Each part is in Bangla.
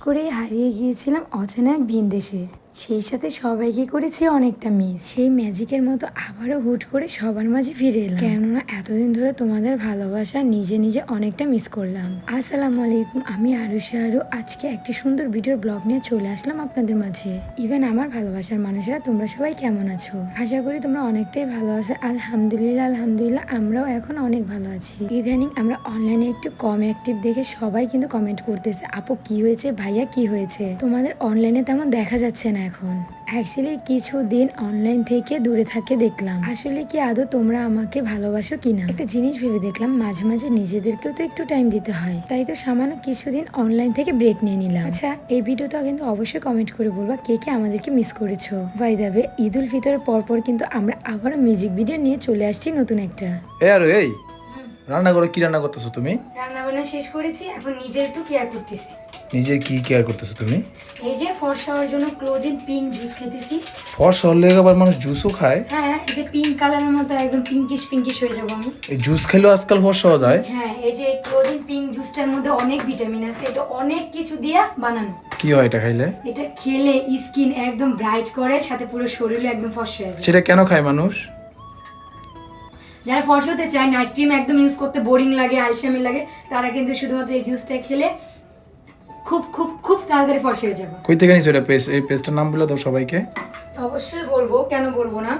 করেই হারিয়ে গিয়েছিলাম অচেনা এক ভিনদেশে। সেই সাথে সবাইকে করেছি অনেকটা মিস। সেই ম্যাজিকের মতো আবারও হুট করে সবার মাঝে ফিরে এলাম, কেননা এতদিন ধরে তোমাদের ভালোবাসা নিজে নিজে অনেকটা মিস করলাম। আসসালামু আলাইকুম, আমি আরুষা আরু। আজকে একটি সুন্দর ভিডিওর ব্লগ নিয়ে চলে আসলাম আপনাদের মাঝে। ইভেন আমার ভালোবাসার মানুষেরা তোমরা সবাই কেমন আছো? আশা করি তোমরা অনেকটাই ভালো আছো। আলহামদুলিল্লাহ আলহামদুলিল্লাহ, আমরাও এখন অনেক ভালো আছি। ইদানিং আমরা অনলাইনে একটু কম অ্যাক্টিভ দেখে সবাই কিন্তু কমেন্ট করতেছে, আপু কি হয়েছে, ভাইয়া কি হয়েছে? তোমাদের অনলাইনে তেমন দেখা যাচ্ছে না এখন। অ্যাকচুয়ালি কিছুদিন অনলাইন থেকে দূরে থাকে দেখলাম। আসলে কি আদৌ তোমরা আমাকে ভালোবাসো কিনা একটা জিনিস ভেবে দেখলাম, মাঝে মাঝে নিজেদেরকেও তো একটু টাইম দিতে হয়। তাই তো সামান্য কিছুদিন অনলাইন থেকে ব্রেক নিয়ে নিলাম। আচ্ছা, এই ভিডিওটা কিন্তু অবশ্যই কমেন্ট করে বলবা কে কে আমাদেরকে মিস করেছো। By the way, Eid ul ফিতরের পরপর কিন্তু আমরা আবার মিউজিক ভিডিও নিয়ে চলে আসছি নতুন একটা। এই রান্না করে কি রান্না করতেছো তুমি? রান্না বান্না শেষ করেছি, এখন নিজের একটু কেয়ার করতেছি। নিজের কি কেয়ার করতেছো তুমি? এই যে ফর্সা হওয়ার জন্য ক্লোজিন পিঙ্ক জুস খেতেছি। ফর্সা হলে আবার মানুষ জুসও খায়? হ্যাঁ, এই যে পিঙ্ক কালারের মতো একদম পিঙ্কিশ পিঙ্কিশ হয়ে যাবো আমি। এই জুস খেলেও আজকাল ফর্সা হওয়া যায়? হ্যাঁ, এই যে ক্লোজিন পিঙ্ক জুসটার মধ্যে অনেক ভিটামিন আছে, এটা অনেক কিছু দিয়া বানানো। কি হয় এটা খাইলে? এটা খেলে স্কিন একদম ব্রাইট করে, সাথে পুরো শরীরও একদম ফর্সা হয়ে যায়। সেটা কেন খায় মানুষ? যারা ফর্সা হতে চায়, নাইট ক্রিম একদম ইউজ করতে বোরিং লাগে, আলসেমি লাগে, তারা কিন্তু শুধুমাত্র এই জুসটা খেলে খুব খুব খুব তাড়াতাড়ি ফর্সা হয়ে যাবে। কই থেকে নিছো এটা পেস্ট? এই পেস্টটার নাম বলে দাও সবাইকে। অবশ্যই বলবো, কেন বলবো না।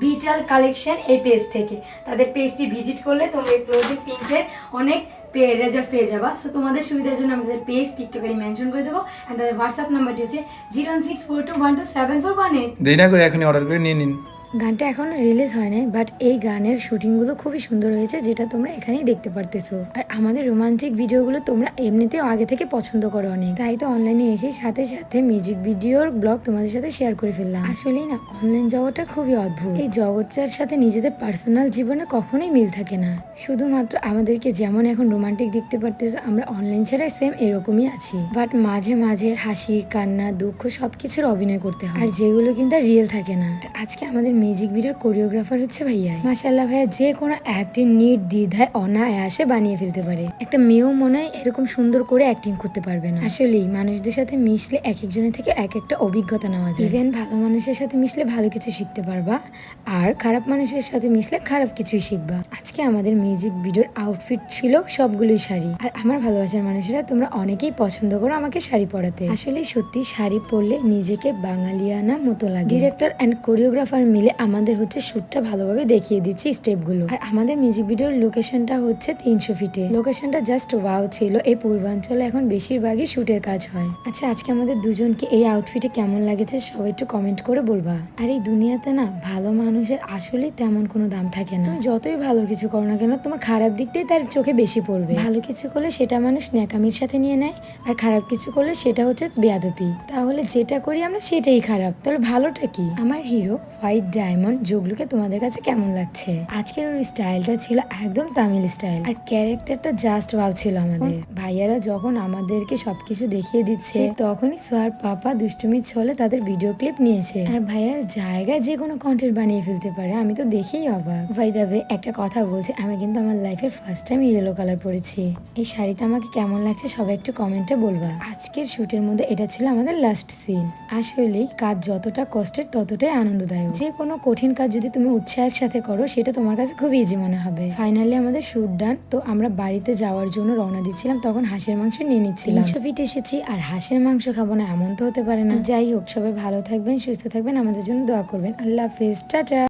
বিটাল কালেকশন এই পেজ থেকে, তাদের পেজটি ভিজিট করলে তোমরা এই ক্লোজিং পিঙ্কের অনেক রেজাল্ট পেয়ে যাবা। সো তোমাদের সুবিধার জন্য আমি তাদের পেজ টিকটকে মেনশন করে দেবো। অ্যান্ড তাদের হোয়াটসঅ্যাপ নাম্বারটি হচ্ছে 01642127418। দেরি না করে এখনই অর্ডার করে নিয়ে নিন। গানটা এখনো রিলিজ হয় নাই, বাট এই গানের শুটিংগুলো খুবই সুন্দর হয়েছে, যেটা তোমরা এখানেই দেখতে পারতেছো। আর আমাদের রোমান্টিক ভিডিওগুলো তোমরা এমনিতেও আগে থেকে পছন্দ করো অনেক, তাই তো অনলাইনে এসে সাথে সাথে মিউজিক ভিডিওর ব্লগ তোমাদের সাথে শেয়ার করে ফেললাম। আসলেই না, অনলাইন জগৎটা খুবই অদ্ভুত। এই জগৎটার সাথে নিজেদের পার্সোনাল জীবনে কখনোই মিল থাকে না। শুধুমাত্র আমাদেরকে যেমন এখন রোমান্টিক দেখতে পারতেছো, আমরা অনলাইন ছাড়া সেম এরকমই আছি। বাট মাঝে মাঝে হাসি, কান্না, দুঃখ সবকিছুর অভিনয় করতে হয়, আর যেগুলো কিন্তু রিয়েল থাকে না। আজকে আমাদের মিউজিক ভিডিওর কোরিওগ্রাফার হচ্ছে ভাইয়া। মাশাআল্লাহ, ভাইয়া যে কোনো অ্যাক্টিং নির্দ্বিধায় অনায়াসে বানিয়ে ফেলতে পারে। একটা মেয়েও মনে হয় এরকম সুন্দর করে অ্যাক্টিং করতে পারবে না। আসলেই মানুষদের সাথে মিশলে এক একজনের থেকে এক একটা অভিজ্ঞতা নেওয়া যায়। ইভেন ভালো মানুষের সাথে মিশলে ভালো কিছু শিখতে পারবা, আর খারাপ মানুষের সাথে মিশলে খারাপ কিছুই শিখবা। আজকে আমাদের মিউজিক ভিডিওর আউটফিট ছিল সবগুলোই শাড়ি। আর আমার ভালোবাসার মানুষেরা তোমরা অনেকেই পছন্দ করো আমাকে শাড়ি পরাতে। আসলে সত্যি শাড়ি পরলে নিজেকে বাঙালিয়ানা মতো লাগে। ডিরেক্টর অ্যান্ড কোরিওগ্রাফার মিলে আমাদের হচ্ছে শুটটা ভালোভাবে দেখিয়ে দিচ্ছি স্টেপগুলো। আর আমাদের মিউজিক ভিডিওর লোকেশনটা হচ্ছে 300 ফিটে। লোকেশনটা জাস্ট ওয়াও ছিল। এই পূর্বাঞ্চলে এখন বেশিরভাগই শুটের কাজ হয়। আচ্ছা, আজকে আমাদের দুজনকে এই আউটফিটে কেমন লাগেছে সবাই একটু কমেন্ট করে বলবা। আর এই দুনিয়াতে না, ভালো মানুষের আসলে তেমন কোনো দাম থাকে না। তুমি যতই ভালো কিছু করো না কেন, তোমার খারাপ দিকটাই তার চোখে বেশি পড়বে। ভালো কিছু করলে সেটা মানুষ ন্যাকামির সাথে নিয়ে নেয়, আর খারাপ কিছু করলে সেটা হচ্ছে বেয়াদবি। তাহলে যেটা করি আমরা সেটাই খারাপ, তাহলে ভালোটা কি? আমার হিরো হোয়াইট ডায়মন্ড জগলুকে তোমাদের কাছে কেমন লাগছে? আজকের ওর স্টাইলটা ছিল একদম তামিল স্টাইল, আর ক্যারেক্টারটা জাস্ট ওয়াও ছিল। আমাদের ভাইয়ারা যখন আমাদেরকে সবকিছু দেখিয়ে দিচ্ছে, তখনই সোহার পাপা দুষ্টুমির ছলে তাদের ভিডিও ক্লিপ নিয়েছে। আর ভাইয়ার জায়গায় যে কোনো কন্টেন্ট বানিয়ে ফেলতে পারে, আমি তো দেখেই অবাক। ভাই দাবে, একটা কথা বলছি, আমি কিন্তু আমার লাইফের ফার্স্ট টাইম ইয়েলো কালার পরেছি। এই শাড়িতে আমাকে কেমন লাগছে সবাই একটু কমেন্টে বলবা। আজকের শুটের মধ্যে এটা ছিল আমাদের লাস্ট সিন। আসলে কাজ যতটা কষ্টের ততটাই আনন্দদায়ক। যে কোনো কঠিন কাজ যদি তুমি উৎসাহের সাথে করো, সেটা তোমার কাছে খুব ইজি মনে হবে। ফাইনালি আমাদের শুট ডান। তো আমরা বাড়িতে যাওয়ার জন্য রওনা দিচ্ছিলাম, তখন হাঁসের মাংস নিয়ে নিচ্ছিলাম। 300 ফিট এসেছি আর হাঁসের মাংস খাবো না, এমন তো হতে পারে না। যাই হোক, সবাই ভালো থাকবেন, সুস্থ থাকবেন, আমাদের জন্য দোয়া করবেন। আল্লাহ হাফেজ, টাটা।